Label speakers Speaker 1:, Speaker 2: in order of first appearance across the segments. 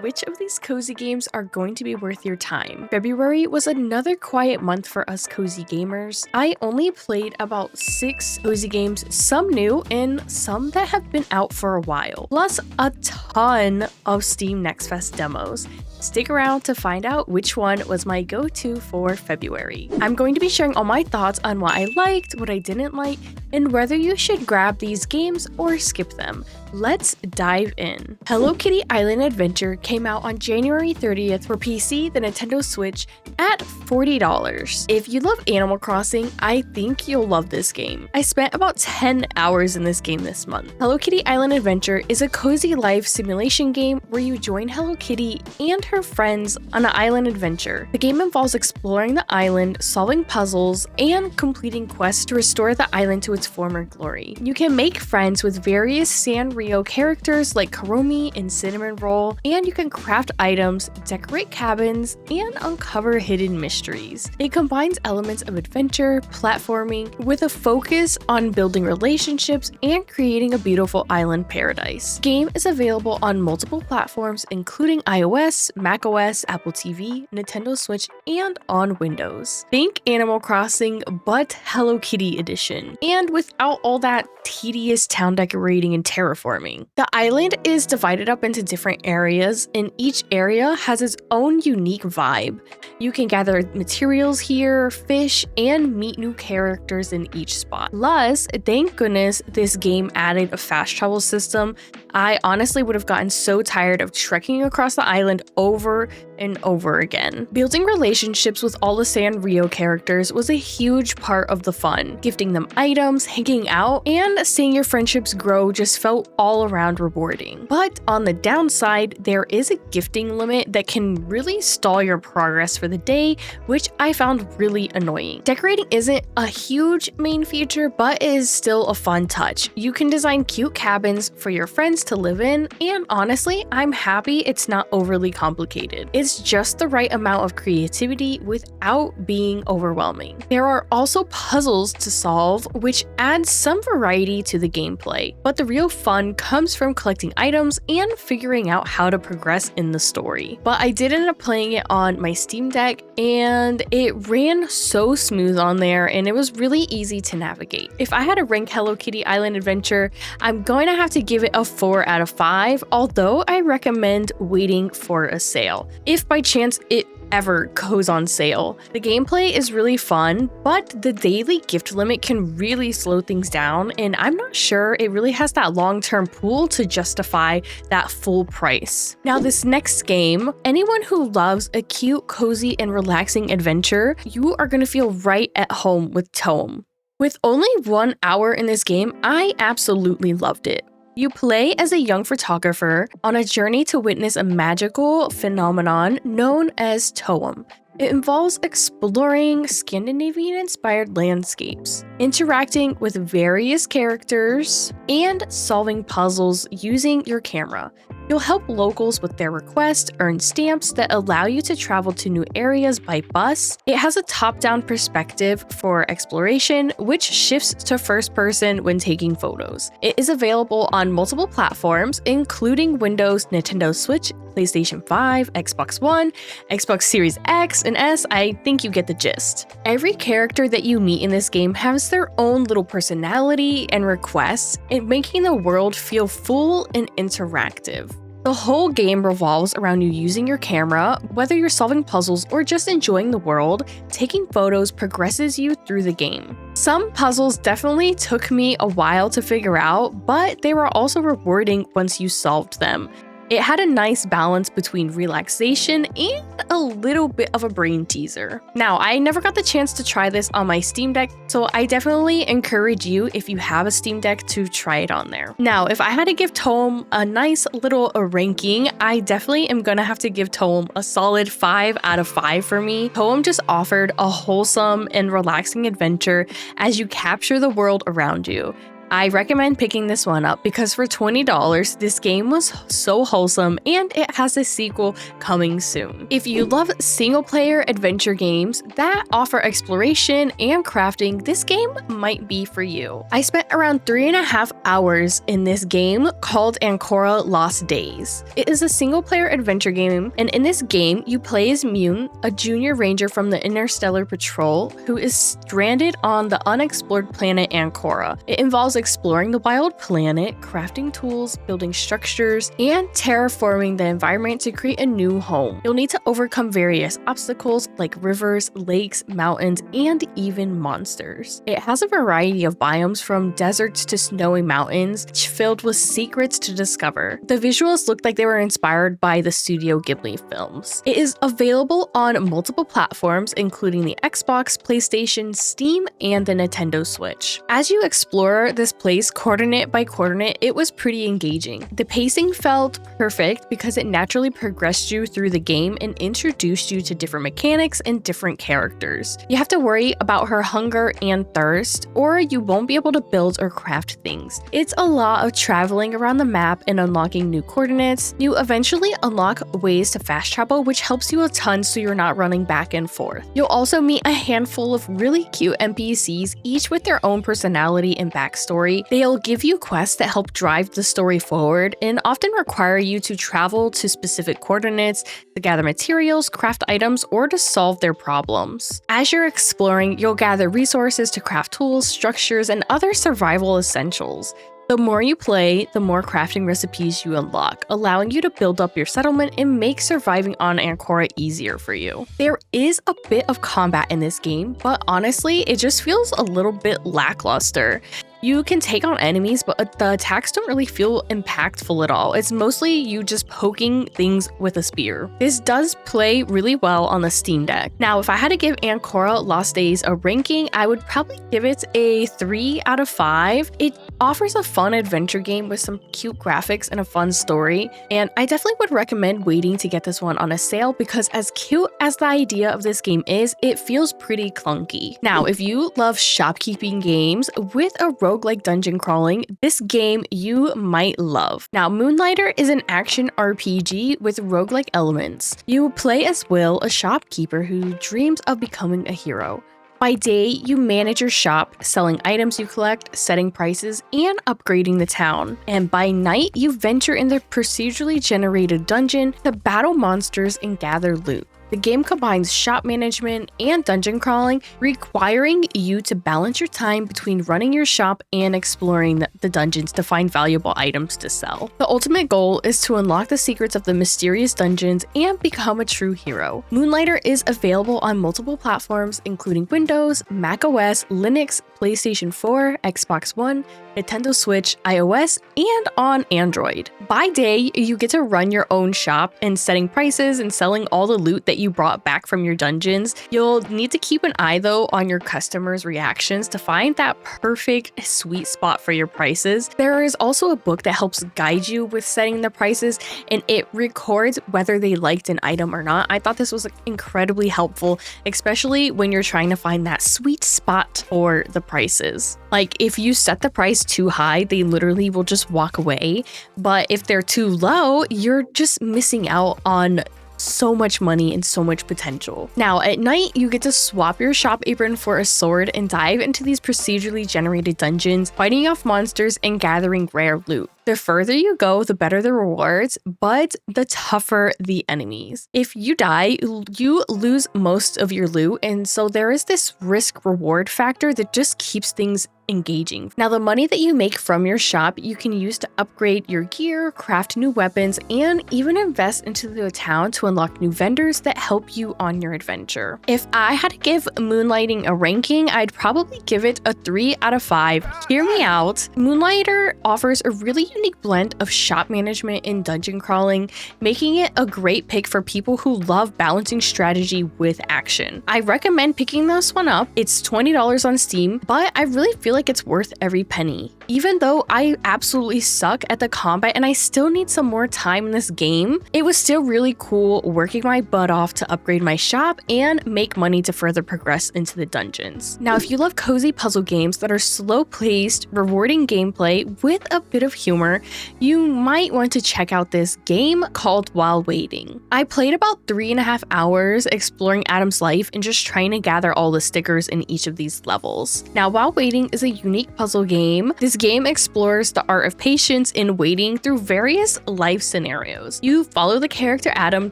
Speaker 1: which of these cozy games are going to be worth your time. February was another quiet month for us cozy gamers. I only played about 6 cozy games, some new and some that have been out for a while, plus a ton of Steam Next Fest demos. Stick around to find out which one was my go-to for February. I'm going to be sharing all my thoughts on what I liked, what I didn't like, and whether you should grab these games or skip them. Let's dive in. Hello Kitty Island Adventure came out on January 30th for PC, the Nintendo Switch, at $40. If you love Animal Crossing, I think you'll love this game. I spent about 10 hours in this game this month. Hello Kitty Island Adventure is a cozy life simulation game where you join Hello Kitty and her friends on an island adventure. The game involves exploring the island, solving puzzles, and completing quests to restore the island to its former glory. You can make friends with various Sanrio characters like Karomi and Cinnamon Roll, and you can craft items, decorate cabins, and uncover hidden mysteries. It combines elements of adventure, platforming, with a focus on building relationships and creating a beautiful island paradise. The game is available on multiple platforms including iOS, macOS, Apple TV, Nintendo Switch, and on Windows. Think Animal Crossing, but Hello Kitty edition, and without all that tedious town decorating and terraforming. The island is divided up into different areas, and each area has its own unique vibe. You can gather materials here, fish, and meet new characters in each spot. Plus, thank goodness this game added a fast travel system. I honestly would have gotten so tired of trekking across the island over and over again. Building relationships with all the Sanrio characters was a huge part of the fun. Gifting them items, hanging out, and seeing your friendships grow just felt all around rewarding. But on the downside, there is a gifting limit that can really stall your progress for the day, which I found really annoying. Decorating isn't a huge main feature, but is still a fun touch. You can design cute cabins for your friends to live in, and honestly, I'm happy it's not overly complicated. It's just the right amount of creativity without being overwhelming. There are also puzzles to solve, which adds some variety to the gameplay, but the real fun comes from collecting items and figuring out how to progress in the story. But I did end up playing it on my Steam Deck, and it ran so smooth on there, and it was really easy to navigate. If I had to rank Hello Kitty Island Adventure, I'm going to have to give it a 4 out of 5, although I recommend waiting for a sale, if by chance it ever goes on sale. The gameplay is really fun, but the daily gift limit can really slow things down, and I'm not sure it really has that long-term pool to justify that full price. Now, this next game, anyone who loves a cute, cozy, and relaxing adventure, you are going to feel right at home with TOEM. With only 1 hour in this game, I absolutely loved it. You play as a young photographer on a journey to witness a magical phenomenon known as TOEM. It involves exploring Scandinavian-inspired landscapes, interacting with various characters, and solving puzzles using your camera. You'll help locals with their requests, earn stamps that allow you to travel to new areas by bus. It has a top-down perspective for exploration, which shifts to first person when taking photos. It is available on multiple platforms, including Windows, Nintendo Switch, PlayStation 5, Xbox One, Xbox Series X and S. I think you get the gist. Every character that you meet in this game has their own little personality and requests, and making the world feel full and interactive. The whole game revolves around you using your camera. Whether you're solving puzzles or just enjoying the world, taking photos progresses you through the game. Some puzzles definitely took me a while to figure out, but they were also rewarding once you solved them. It had a nice balance between relaxation and a little bit of a brain teaser. Now, I never got the chance to try this on my Steam Deck, so I definitely encourage you, if you have a Steam Deck, to try it on there. Now, if I had to give TOEM a nice little ranking, I definitely am gonna have to give TOEM a solid 5 out of 5 for me. TOEM just offered a wholesome and relaxing adventure as you capture the world around you. I recommend picking this one up because for $20, this game was so wholesome and it has a sequel coming soon. If you love single-player adventure games that offer exploration and crafting, this game might be for you. I spent around 3.5 hours in this game called Ankora Lost Days. It is a single-player adventure game, and in this game, you play as Moon, a junior ranger from the Interstellar Patrol who is stranded on the unexplored planet Ankora. It involves exploring the wild planet, crafting tools, building structures, and terraforming the environment to create a new home. You'll need to overcome various obstacles like rivers, lakes, mountains, and even monsters. It has a variety of biomes from deserts to snowy mountains, filled with secrets to discover. The visuals looked like they were inspired by the Studio Ghibli films. It is available on multiple platforms, including the Xbox, PlayStation, Steam, and the Nintendo Switch. As you explore this place coordinate by coordinate, it was pretty engaging. The pacing felt perfect because it naturally progressed you through the game and introduced you to different mechanics and different characters. You have to worry about her hunger and thirst, or you won't be able to build or craft things. It's a lot of traveling around the map and unlocking new coordinates. You eventually unlock ways to fast travel, which helps you a ton so you're not running back and forth. You'll also meet a handful of really cute NPCs, each with their own personality and backstory. They'll give you quests that help drive the story forward and often require you to travel to specific coordinates to gather materials, craft items, or to solve their problems. As you're exploring, you'll gather resources to craft tools, structures, and other survival essentials. The more you play, the more crafting recipes you unlock, allowing you to build up your settlement and make surviving on Ankora easier for you. There is a bit of combat in this game, but honestly, it just feels a little bit lackluster. You can take on enemies, but the attacks don't really feel impactful at all. It's mostly you just poking things with a spear. This does play really well on the Steam Deck. Now, if I had to give Ankora Lost Days a ranking, I would probably give it a 3 out of 5. It offers a fun adventure game with some cute graphics and a fun story, and I definitely would recommend waiting to get this one on a sale because as cute as the idea of this game is, it feels pretty clunky. Now, if you love shopkeeping games with a roguelike dungeon crawling, this game you might love. Now, Moonlighter is an action RPG with roguelike elements. You play as Will, a shopkeeper who dreams of becoming a hero. By day, you manage your shop, selling items you collect, setting prices, and upgrading the town. And by night, you venture in the procedurally generated dungeon to battle monsters and gather loot. The game combines shop management and dungeon crawling, requiring you to balance your time between running your shop and exploring the dungeons to find valuable items to sell. The ultimate goal is to unlock the secrets of the mysterious dungeons and become a true hero. Moonlighter is available on multiple platforms, including Windows, macOS, Linux, PlayStation 4, Xbox One, Nintendo Switch, iOS, and on Android. By day, you get to run your own shop and setting prices and selling all the loot that you brought back from your dungeons. You'll need to keep an eye though on your customers' reactions to find that perfect sweet spot for your prices. There is also a book that helps guide you with setting the prices, and it records whether they liked an item or not. I thought this was incredibly helpful, especially when you're trying to find that sweet spot for the prices. Like if you set the price too high, they literally will just walk away. But if they're too low, you're just missing out on so much money and so much potential. Now, at night, you get to swap your shop apron for a sword and dive into these procedurally generated dungeons, fighting off monsters and gathering rare loot. The further you go, the better the rewards, but the tougher the enemies. If you die, you lose most of your loot, and so there is this risk-reward factor that just keeps things engaging. Now, the money that you make from your shop, you can use to upgrade your gear, craft new weapons, and even invest into the town to unlock new vendors that help you on your adventure. If I had to give Moonlighting a ranking, I'd probably give it a 3 out of 5. Hear me out. Moonlighter offers a really unique blend of shop management and dungeon crawling, making it a great pick for people who love balancing strategy with action. I recommend picking this one up. It's $20 on Steam, but I really feel like it's worth every penny. Even though I absolutely suck at the combat and I still need some more time in this game, it was still really cool working my butt off to upgrade my shop and make money to further progress into the dungeons. Now, if you love cozy puzzle games that are slow-paced, rewarding gameplay with a bit of humor, you might want to check out this game called While Waiting. I played about 3.5 hours exploring Adam's life and just trying to gather all the stickers in each of these levels. Now, While Waiting is a unique puzzle game. This game explores the art of patience in waiting through various life scenarios. You follow the character Adam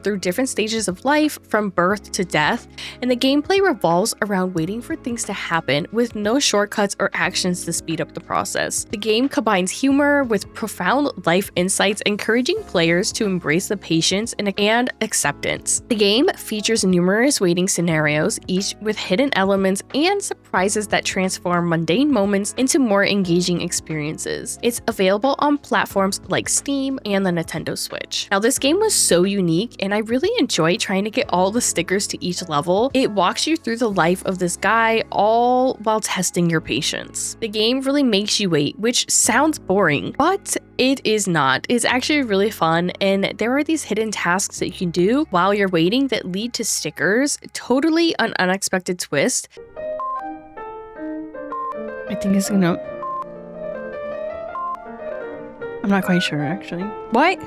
Speaker 1: through different stages of life, from birth to death, and the gameplay revolves around waiting for things to happen with no shortcuts or actions to speed up the process. The game combines humor with profound life insights, encouraging players to embrace the patience and acceptance. The game features numerous waiting scenarios, each with hidden elements and surprises that transform mundane moments into more engaging experiences. It's available on platforms like Steam and the Nintendo Switch. Now, this game was so unique, and I really enjoy trying to get all the stickers to each level. It walks you through the life of this guy, all while testing your patience. The game really makes you wait, which sounds boring, but it is not. It's actually really fun, and there are these hidden tasks that you can do while you're waiting that lead to stickers. Totally an unexpected twist. I think it's gonna... I'm not quite sure, actually. What?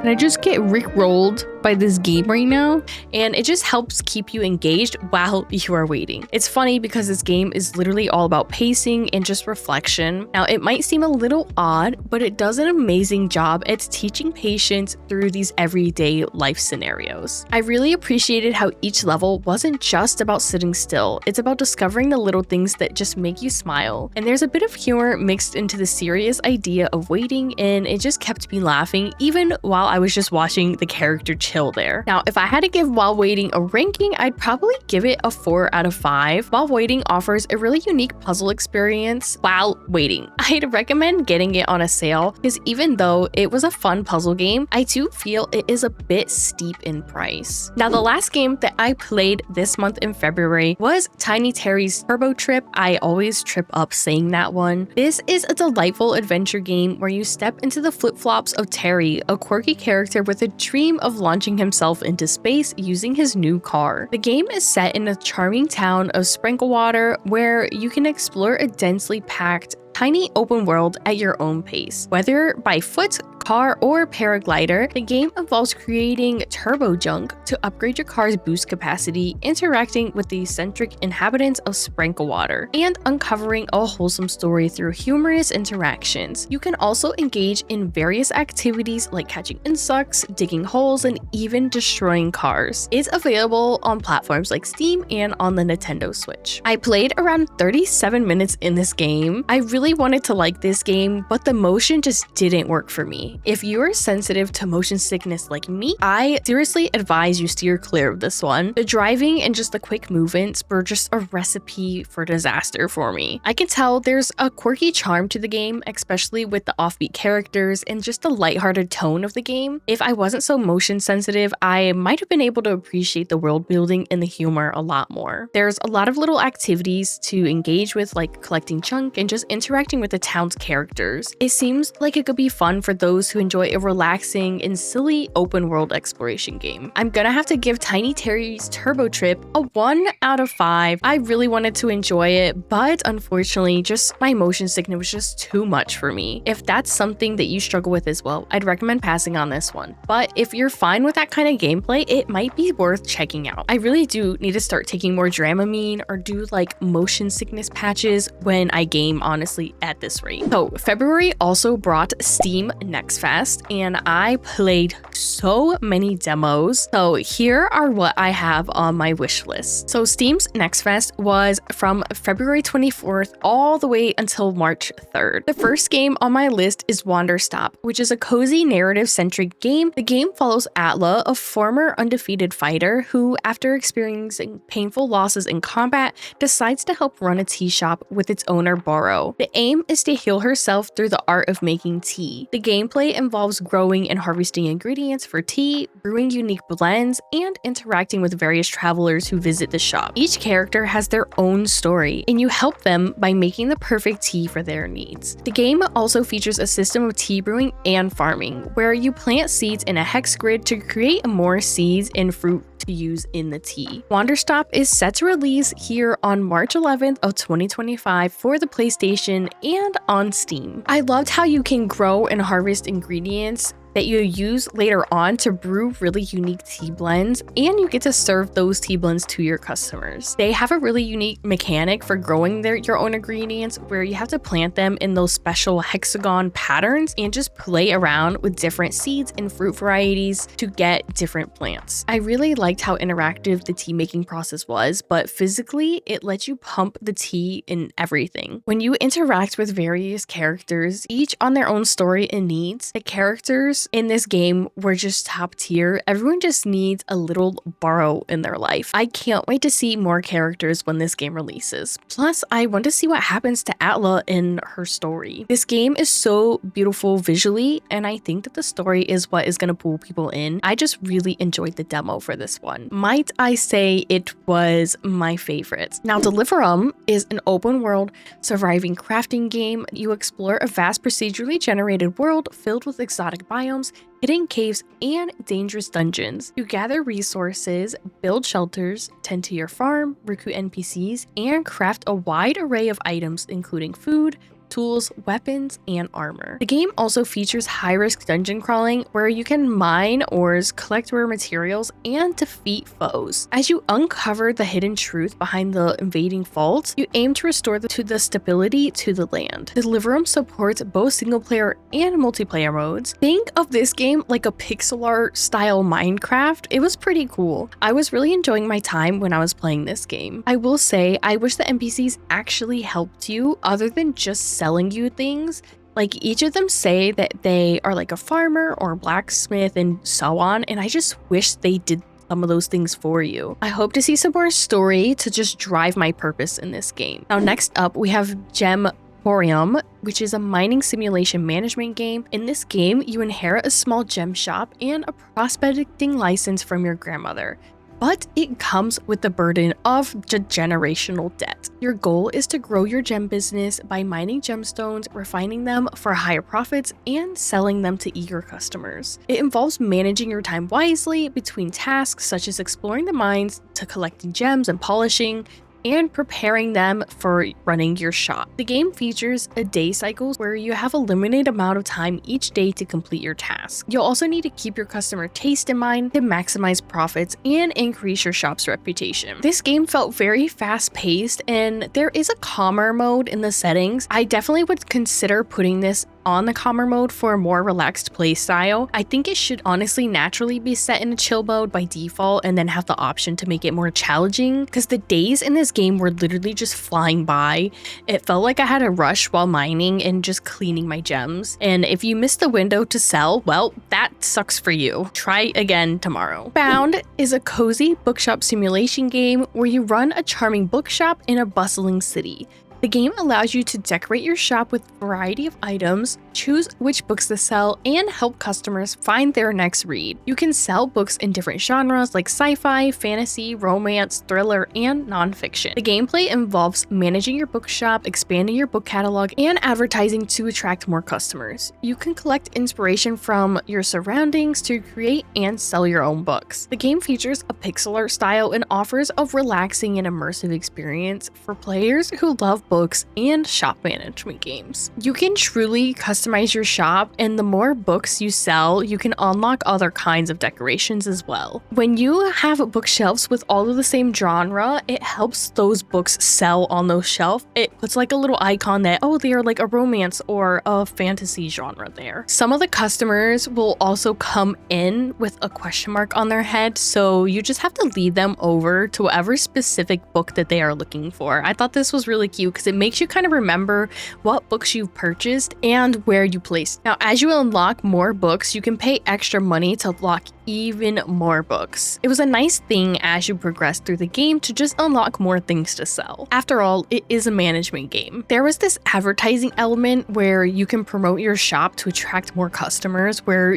Speaker 1: Did I just get rickrolled by this game right now? And it just helps keep you engaged while you are waiting. It's funny because this game is literally all about pacing and just reflection. Now, it might seem a little odd, but it does an amazing job at teaching patience through these everyday life scenarios. I really appreciated how each level wasn't just about sitting still. It's about discovering the little things that just make you smile. And there's a bit of humor mixed into the serious idea of waiting, and it just kept me laughing even while I was just watching the character chill there. Now, if I had to give While Waiting a ranking, I'd probably give it a 4 out of 5. While Waiting offers a really unique puzzle experience while waiting. I'd recommend getting it on a sale because even though it was a fun puzzle game, I do feel it is a bit steep in price. Now, the last game that I played this month in February was Tiny Terry's Turbo Trip. I always trip up saying that one. This is a delightful adventure game where you step into the flip-flops of Terry, a quirky character with a dream of launching himself into space using his new car. The game is set in a charming town of Sprinklewater where you can explore a densely packed tiny open world at your own pace. Whether by foot, car, or paraglider, the game involves creating turbo junk to upgrade your car's boost capacity, interacting with the eccentric inhabitants of Sprinklewater, and uncovering a wholesome story through humorous interactions. You can also engage in various activities like catching insects, digging holes, and even destroying cars. It's available on platforms like Steam and on the Nintendo Switch. I played around 37 minutes in this game. I really wanted to like this game, but the motion just didn't work for me. If you are sensitive to motion sickness like me, I seriously advise you steer clear of this one. The driving and just the quick movements were just a recipe for disaster for me. I can tell there's a quirky charm to the game, especially with the offbeat characters and just the lighthearted tone of the game. If I wasn't so motion sensitive, I might have been able to appreciate the world building and the humor a lot more. There's a lot of little activities to engage with, like collecting junk and just interacting with the town's characters. It seems like it could be fun for those who enjoy a relaxing and silly open world exploration game. I'm gonna have to give Tiny Terry's Turbo Trip a 1 out of 5. I really wanted to enjoy it, but unfortunately, just my motion sickness was just too much for me. If that's something that you struggle with as well, I'd recommend passing on this one. But if you're fine with that kind of gameplay, it might be worth checking out. I really do need to start taking more Dramamine or do like motion sickness patches when I game, honestly, at this rate. So February also brought Steam Next Next Fest, and I played so many demos. So here are what I have on my wish list. So Steam's Next Fest was from February 24th all the way until March 3rd. The first game on my list is Wanderstop, which is a cozy narrative-centric game. The game follows Atla, a former undefeated fighter who, after experiencing painful losses in combat, decides to help run a tea shop with its owner Boro. The aim is to heal herself through the art of making tea. The gameplay involves growing and harvesting ingredients for tea, brewing unique blends, and interacting with various travelers who visit the shop. Each character has their own story, and you help them by making the perfect tea for their needs. The game also features a system of tea brewing and farming, where you plant seeds in a hex grid to create more seeds and fruit to use in the tea. Wanderstop is set to release here on March 11th of 2025 for the PlayStation and on Steam. I loved how you can grow and harvest ingredients that you use later on to brew really unique tea blends, and you get to serve those tea blends to your customers. They have a really unique mechanic for growing your own ingredients where you have to plant them in those special hexagon patterns and just play around with different seeds and fruit varieties to get different plants. I really liked how interactive the tea making process was, but physically it lets you pump the tea in everything. When you interact with various characters, each on their own story and needs, the characters in this game were just top tier. Everyone just needs a little Boro in their life. I can't wait to see more characters when this game releases. Plus, I want to see what happens to Atla in her story. This game is so beautiful visually, and I think that the story is what is going to pull people in. I just really enjoyed the demo for this one. Might I say it was my favorite. Now, Delverium is an open world surviving crafting game. You explore a vast procedurally generated world filled with exotic biomes, hidden caves, and dangerous dungeons. You gather resources, build shelters, tend to your farm, recruit NPCs, and craft a wide array of items including food, tools, weapons, and armor. The game also features high-risk dungeon crawling where you can mine ores, collect rare materials, and defeat foes. As you uncover the hidden truth behind the invading vault, you aim to restore the stability to the land. Delverium supports both single-player and multiplayer modes. Think of this game like a pixel art style Minecraft. It was pretty cool. I was really enjoying my time when I was playing this game. I will say, I wish the NPCs actually helped you other than just selling you things. Like, each of them say that they are like a farmer or blacksmith and so on, and I just wish they did some of those things for you. I hope to see some more story to just drive my purpose in this game. Now, next up, we have Gemporium, which is a mining simulation management game. In this game, you inherit a small gem shop and a prospecting license from your grandmother, but it comes with the burden of generational debt. Your goal is to grow your gem business by mining gemstones, refining them for higher profits, and selling them to eager customers. It involves managing your time wisely between tasks such as exploring the mines to collecting gems and polishing, and preparing them for running your shop. The game features a day cycle where you have a limited amount of time each day to complete your task. You'll also need to keep your customer taste in mind to maximize profits and increase your shop's reputation. This game felt very fast-paced, and there is a calmer mode in the settings. I definitely would consider putting this on the calmer mode for a more relaxed play style. I think it should honestly naturally be set in a chill mode by default and then have the option to make it more challenging, because the days in this game were literally just flying by. It felt like I had a rush while mining and just cleaning my gems. And if you missed the window to sell, well, that sucks for you. Try again tomorrow. Bound is a cozy bookshop simulation game where you run a charming bookshop in a bustling city. The game allows you to decorate your shop with a variety of items, choose which books to sell, and help customers find their next read. You can sell books in different genres like sci-fi, fantasy, romance, thriller, and nonfiction. The gameplay involves managing your bookshop, expanding your book catalog, and advertising to attract more customers. You can collect inspiration from your surroundings to create and sell your own books. The game features a pixel art style and offers a relaxing and immersive experience for players who love books, and shop management games. You can truly customize your shop, and the more books you sell, you can unlock other kinds of decorations as well. When you have bookshelves with all of the same genre, it helps those books sell on those shelves. It puts like a little icon that, oh, they are like a romance or a fantasy genre there. Some of the customers will also come in with a question mark on their head, so you just have to lead them over to whatever specific book that they are looking for. I thought this was really cute because it makes you kind of remember what books you've purchased and where you placed. Now, as you unlock more books, you can pay extra money to unlock even more books. It was a nice thing as you progress through the game to just unlock more things to sell. After all, it is a management game. There was this advertising element where you can promote your shop to attract more customers, where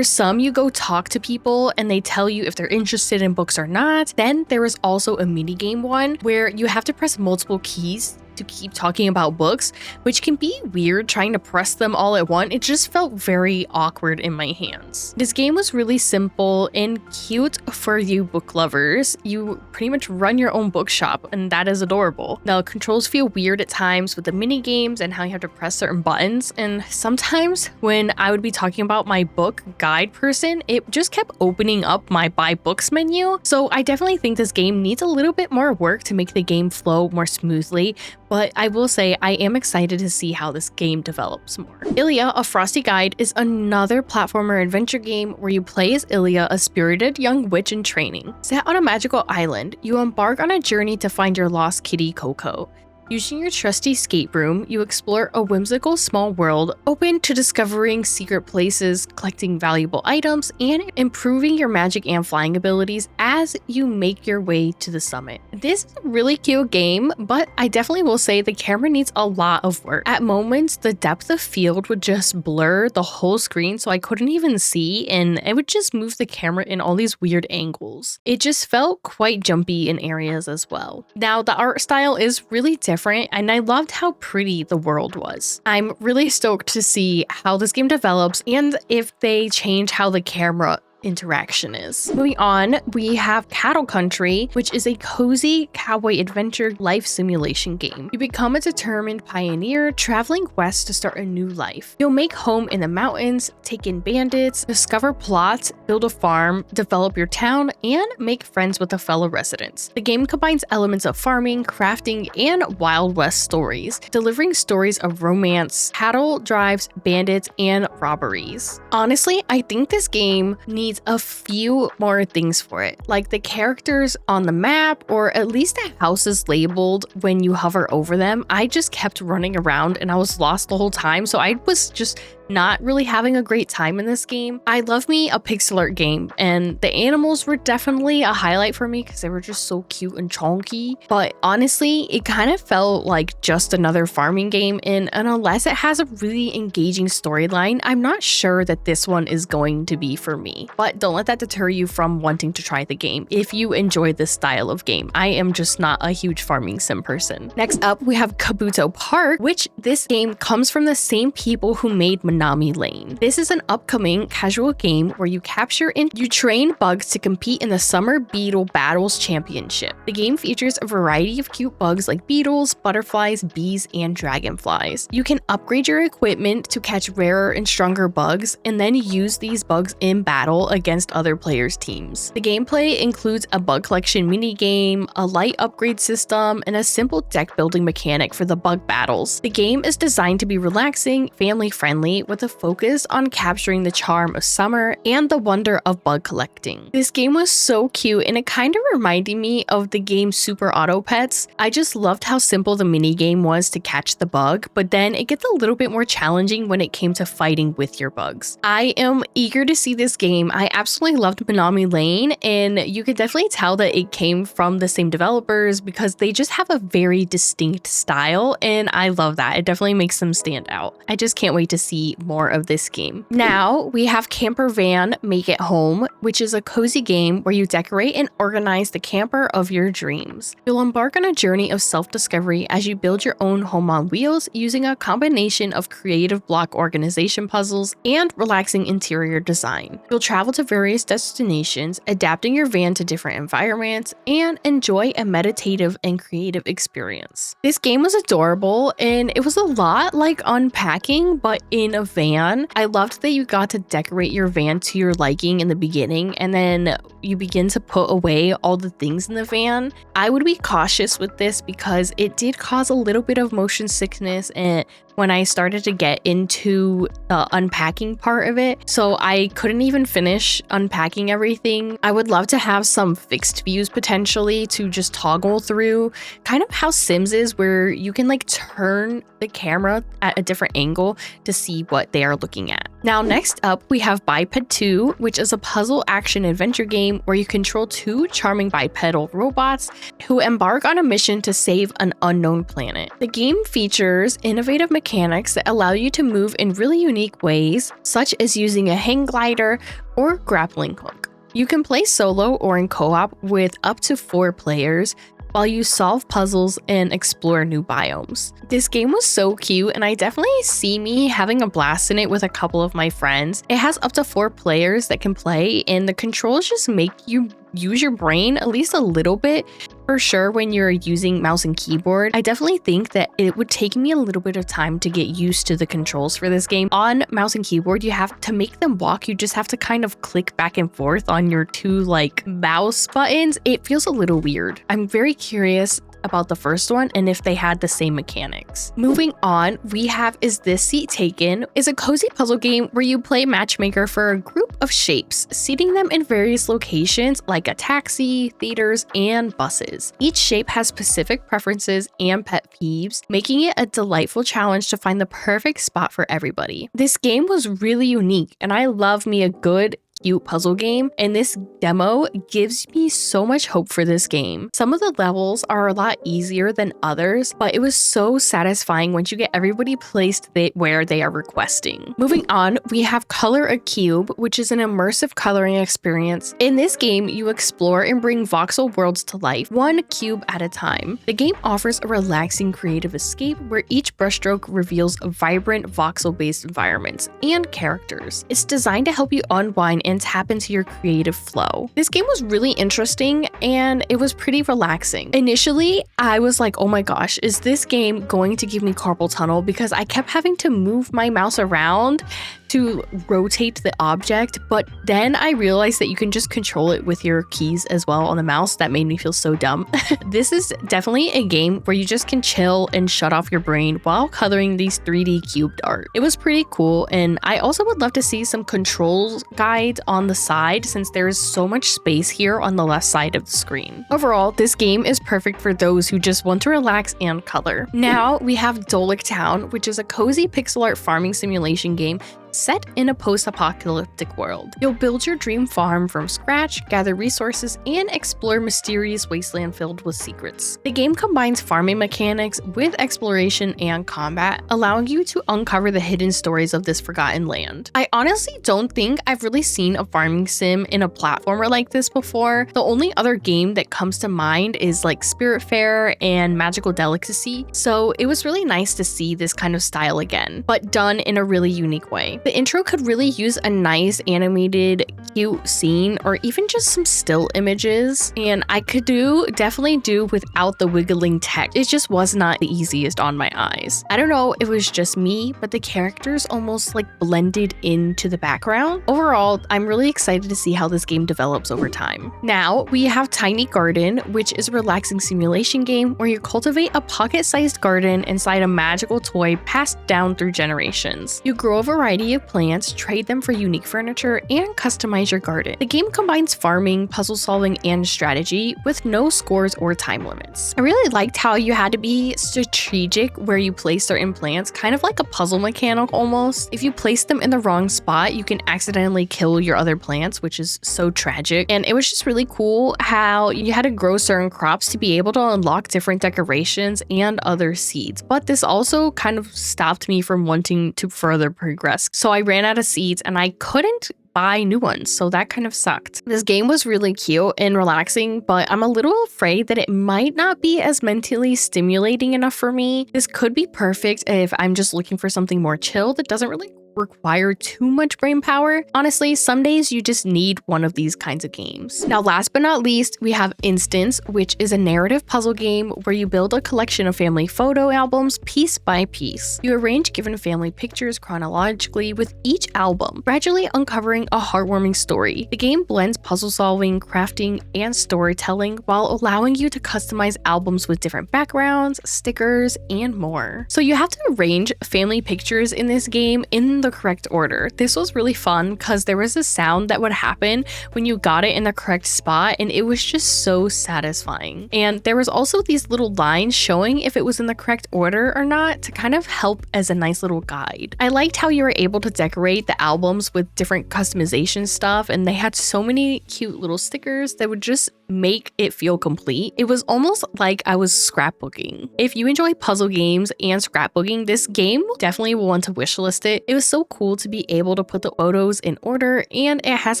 Speaker 1: some you go talk to people and they tell you if they're interested in books or not. Then there was also a mini game one where you have to press multiple keys to keep talking about books, which can be weird trying to press them all at once. It just felt very awkward in my hands. This game was really simple and cute for you book lovers. You pretty much run your own bookshop, and that is adorable. Now, controls feel weird at times with the mini games and how you have to press certain buttons, and sometimes when I would be talking about my book guide person, it just kept opening up my buy books menu. So I definitely think this game needs a little bit more work to make the game flow more smoothly, but I will say I am excited to see how this game develops more. ILA A Frost Glide is another platformer adventure game where you play as Ilia, a spirited young witch in training. Set on a magical island, you embark on a journey to find your lost kitty Coco. Using your trusty skate broom, you explore a whimsical small world open to discovering secret places, collecting valuable items, and improving your magic and flying abilities as you make your way to the summit. This is a really cute game, but I definitely will say the camera needs a lot of work. At moments, the depth of field would just blur the whole screen so I couldn't even see, and it would just move the camera in all these weird angles. It just felt quite jumpy in areas as well. Now, the art style is really different, and I loved how pretty the world was. I'm really stoked to see how this game develops and if they change how the camera interaction is. Moving on, we have Cattle Country, which is a cozy cowboy adventure life simulation game. You become a determined pioneer traveling west to start a new life. You'll make home in the mountains, take in bandits, discover plots, build a farm, develop your town, and make friends with the fellow residents. The game combines elements of farming, crafting, and Wild West stories, delivering stories of romance, cattle drives, bandits, and robberies. Honestly, I think this game needs a few more things for it, like the characters on the map, or at least the houses labeled when you hover over them. I just kept running around and I was lost the whole time, so I was just not really having a great time in this game. I love me a pixel art game, and the animals were definitely a highlight for me because they were just so cute and chonky. But honestly, it kind of felt like just another farming game, and unless it has a really engaging storyline, I'm not sure that this one is going to be for me. But don't let that deter you from wanting to try the game if you enjoy this style of game. I am just not a huge farming sim person. Next up, we have Kabuto Park, which this game comes from the same people who made Nami Lane. This is an upcoming casual game where you capture and you train bugs to compete in the Summer Beetle Battles Championship. The game features a variety of cute bugs like beetles, butterflies, bees, and dragonflies. You can upgrade your equipment to catch rarer and stronger bugs, and then use these bugs in battle against other players' teams. The gameplay includes a bug collection minigame, a light upgrade system, and a simple deck building mechanic for the bug battles. The game is designed to be relaxing, family-friendly, with a focus on capturing the charm of summer and the wonder of bug collecting. This game was so cute, and it kind of reminded me of the game Super Auto Pets. I just loved how simple the minigame was to catch the bug, but then it gets a little bit more challenging when it came to fighting with your bugs. I am eager to see this game. I absolutely loved Minami Lane, and you could definitely tell that it came from the same developers because they just have a very distinct style, and I love that. It definitely makes them stand out. I just can't wait to see more of this game. Now we have Camper Van Make It Home, which is a cozy game where you decorate and organize the camper of your dreams. You'll embark on a journey of self-discovery as you build your own home on wheels using a combination of creative block organization puzzles and relaxing interior design. You'll travel to various destinations, adapting your van to different environments, and enjoy a meditative and creative experience. This game was adorable, and it was a lot like unpacking, but in a van. I loved that you got to decorate your van to your liking in the beginning, and then you begin to put away all the things in the van. I would be cautious with this because it did cause a little bit of motion sickness and when I started to get into the unpacking part of it. So I couldn't even finish unpacking everything. I would love to have some fixed views potentially to just toggle through, kind of how Sims is, where you can like turn the camera at a different angle to see what they are looking at. Now, next up, we have Biped 2, which is a puzzle action adventure game where you control two charming bipedal robots who embark on a mission to save an unknown planet. The game features innovative mechanics that allow you to move in really unique ways, such as using a hang glider or grappling hook. You can play solo or in co-op with up to 4 players, while you solve puzzles and explore new biomes. This game was so cute, and I definitely see me having a blast in it with a couple of my friends. It has up to 4 players that can play, and the controls just make you use your brain at least a little bit. For sure, when you're using mouse and keyboard, I definitely think that it would take me a little bit of time to get used to the controls for this game. On mouse and keyboard, you have to make them walk. You just have to kind of click back and forth on your 2 like mouse buttons. It feels a little weird. I'm very curious about the first one and if they had the same mechanics. Moving on, we have Is This Seat Taken? Is a cozy puzzle game where you play matchmaker for a group of shapes, seating them in various locations like a taxi, theaters, and buses. Each shape has specific preferences and pet peeves, making it a delightful challenge to find the perfect spot for everybody. This game was really unique, and I love me a good cute puzzle game, and this demo gives me so much hope for this game. Some of the levels are a lot easier than others, but it was so satisfying once you get everybody placed where they are requesting. Moving on, we have Color a Cube, which is an immersive coloring experience. In this game, you explore and bring voxel worlds to life, one cube at a time. The game offers a relaxing creative escape where each brushstroke reveals vibrant voxel-based environments and characters. It's designed to help you unwind and tap into your creative flow. This game was really interesting and it was pretty relaxing. Initially, I was like, oh my gosh, is this game going to give me carpal tunnel? Because I kept having to move my mouse around to rotate the object, but then I realized that you can just control it with your keys as well on the mouse. That made me feel so dumb. This is definitely a game where you just can chill and shut off your brain while coloring these 3D cubed art. It was pretty cool, and I also would love to see some controls guides on the side since there is so much space here on the left side of the screen. Overall, this game is perfect for those who just want to relax and color. Now we have Doloc Town, which is a cozy pixel art farming simulation game set in a post-apocalyptic world. You'll build your dream farm from scratch, gather resources, and explore mysterious wasteland filled with secrets. The game combines farming mechanics with exploration and combat, allowing you to uncover the hidden stories of this forgotten land. I honestly don't think I've really seen a farming sim in a platformer like this before. The only other game that comes to mind is like Spiritfarer and Magical Delicacy, so it was really nice to see this kind of style again, but done in a really unique way. The intro could really use a nice animated cute scene or even just some still images, and I could definitely do without the wiggling text. It just was not the easiest on my eyes. I don't know if it was just me, but the characters almost like blended into the background. Overall, I'm really excited to see how this game develops over time. Now we have Tiny Garden, which is a relaxing simulation game where you cultivate a pocket-sized garden inside a magical toy passed down through generations. You grow a variety variety of plants, trade them for unique furniture, and customize your garden. The game combines farming, puzzle solving, and strategy with no scores or time limits. I really liked how you had to be strategic where you place certain plants, kind of like a puzzle mechanic almost. If you place them in the wrong spot, you can accidentally kill your other plants, which is so tragic. And it was just really cool how you had to grow certain crops to be able to unlock different decorations and other seeds. But this also kind of stopped me from wanting to further progress. So I ran out of seeds and I couldn't buy new ones, so that kind of sucked. This game was really cute and relaxing, but I'm a little afraid that it might not be as mentally stimulating enough for me. This could be perfect if I'm just looking for something more chill that doesn't really require too much brain power. Honestly, some days you just need one of these kinds of games. Now, last but not least, we have Instance, which is a narrative puzzle game where you build a collection of family photo albums piece by piece. You arrange given family pictures chronologically with each album, gradually uncovering a heartwarming story. The game blends puzzle solving, crafting, and storytelling while allowing you to customize albums with different backgrounds, stickers, and more. So you have to arrange family pictures in this game in the correct order. This was really fun because there was a sound that would happen when you got it in the correct spot, and it was just so satisfying. And there was also these little lines showing if it was in the correct order or not to kind of help as a nice little guide. I liked how you were able to decorate the albums with different customization stuff, and they had so many cute little stickers that would just make it feel complete. It was almost like I was scrapbooking. If you enjoy puzzle games and scrapbooking, this game definitely will want to wishlist it. It was so cool to be able to put the photos in order, and it has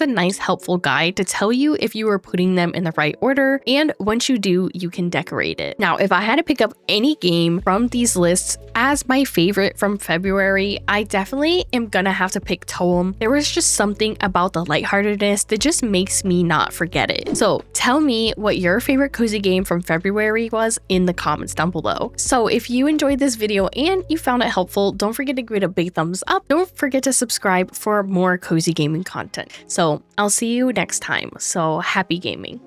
Speaker 1: a nice helpful guide to tell you if you are putting them in the right order, and once you do, you can decorate it. Now, if I had to pick up any game from these lists as my favorite from February, I definitely am gonna have to pick TOEM. There was just something about the lightheartedness that just makes me not forget it. So tell me what your favorite cozy game from February was in the comments down below. So if you enjoyed this video and you found it helpful, don't forget to give it a big thumbs up. Don't forget to subscribe for more cozy gaming content. So I'll see you next time. So happy gaming.